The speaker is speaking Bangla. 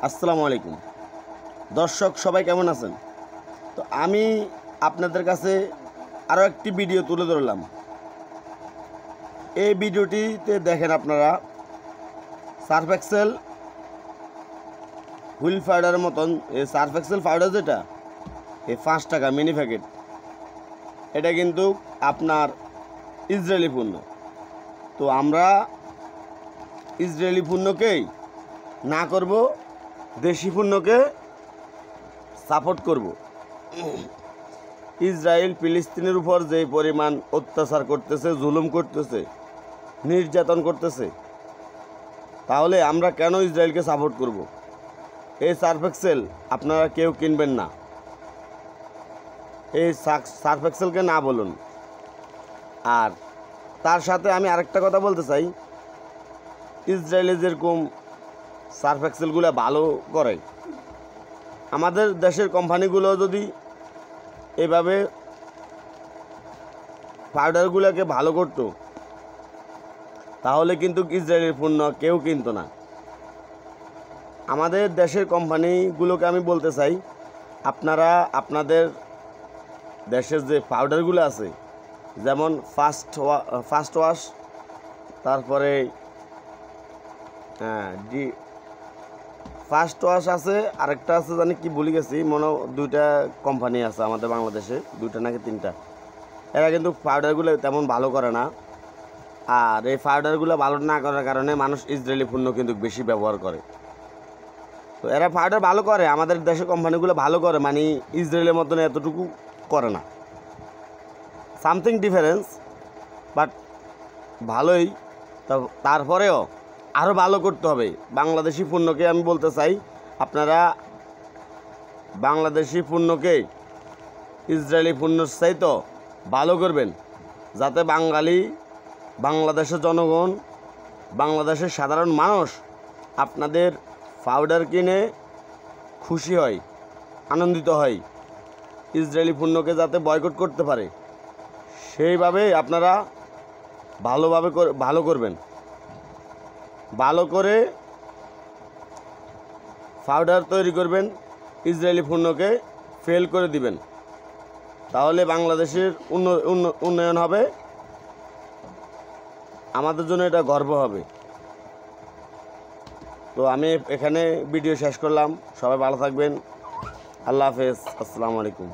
আসসালামু আলাইকুম দর্শক, সবাই কেমন আছেন? তো আমি আপনাদের কাছে আরও একটি ভিডিও তুলে ধরলাম। এই ভিডিওটিতে দেখেন আপনারা সার্ফ এক্সেল হুইল পাউডারের মতন এই সার্ফ এক্সেল পাউডার যেটা এই 5 টাকা মিনি প্যাকেট, এটা কিন্তু আপনার ইসরায়েলি পণ্য। তো আমরা ইসরায়েলি পণ্যকেই না করব, দেশি পণ্যকে সাপোর্ট করব। ইসরায়েল ফিলিস্তিনের উপর যে পরিমাণ অত্যাচার করতেছে, জুলুম করতেছে, নির্যাতন করতেছে, তাহলে আমরা কেন ইসরায়েলকে সাপোর্ট করব? এই সার্ফ এক্সেল আপনারা কেউ কিনবেন না, এই সার্ফ এক্সেলকে না বলুন। আর তার সাথে আমি আরেকটা কথা বলতে চাই, ইসরায়েলে যেরকম সার্ফ এক্সেলগুলো ভালো করে, আমাদের দেশের কোম্পানিগুলো যদি এভাবে পাউডারগুলোকে ভালো করতো, তাহলে কিন্তু ইসরায়েলের পণ্য কেউ কিনতো না। আমাদের দেশের কোম্পানিগুলোকে আমি বলতে চাই, আপনারা আপনাদের দেশের যে পাউডারগুলো আছে, যেমন ফার্স্ট ওয়াশ, তারপরে ফার্স্ট ওয়াশ আছে, আরেকটা আছে জানি কি ভুলে গেছি, দুইটা কোম্পানি আছে আমাদের বাংলাদেশে, দুইটা নাকি তিনটা। এরা কিন্তু পাউডারগুলো তেমন ভালো করে না। আর এই পাউডারগুলো ভালো না করার কারণে মানুষ ইসরায়েলি পণ্য কিন্তু বেশি ব্যবহার করে। তো এরা পাউডার ভালো করে, আমাদের দেশের কোম্পানিগুলো ভালো করে, মানে ইসরায়েলের মতন এতটুকু করে না, সামথিং ডিফারেন্স, বাট ভালোই। তারপরেও আরও ভালো করতে হবে। বাংলাদেশি পণ্যকে আমি বলতে চাই, আপনারা বাংলাদেশি পণ্যকে ইসরায়েলি পণ্যর চাইতে ভালো করবেন, যাতে বাংলাদেশের জনগণ, বাংলাদেশের সাধারণ মানুষ আপনাদের পাউডার কিনে খুশি হয়, আনন্দিত হয়, ইসরায়েলি পণ্যকে যাতে বয়কট করতে পারে, সেইভাবে আপনারা ভালো করবেন। ভালো করে পাউডার তৈরি করবেন, ইসরায়েলি পণ্যকে ফেল করে দিবেন, তাহলে বাংলাদেশের উন্নয়ন হবে, আমাদের জন্য এটা গর্ব হবে। তো আমি এখানে ভিডিও শেষ করলাম। সবাই ভালো থাকবেন। আল্লাহ হাফেজ। আসসালামু আলাইকুম।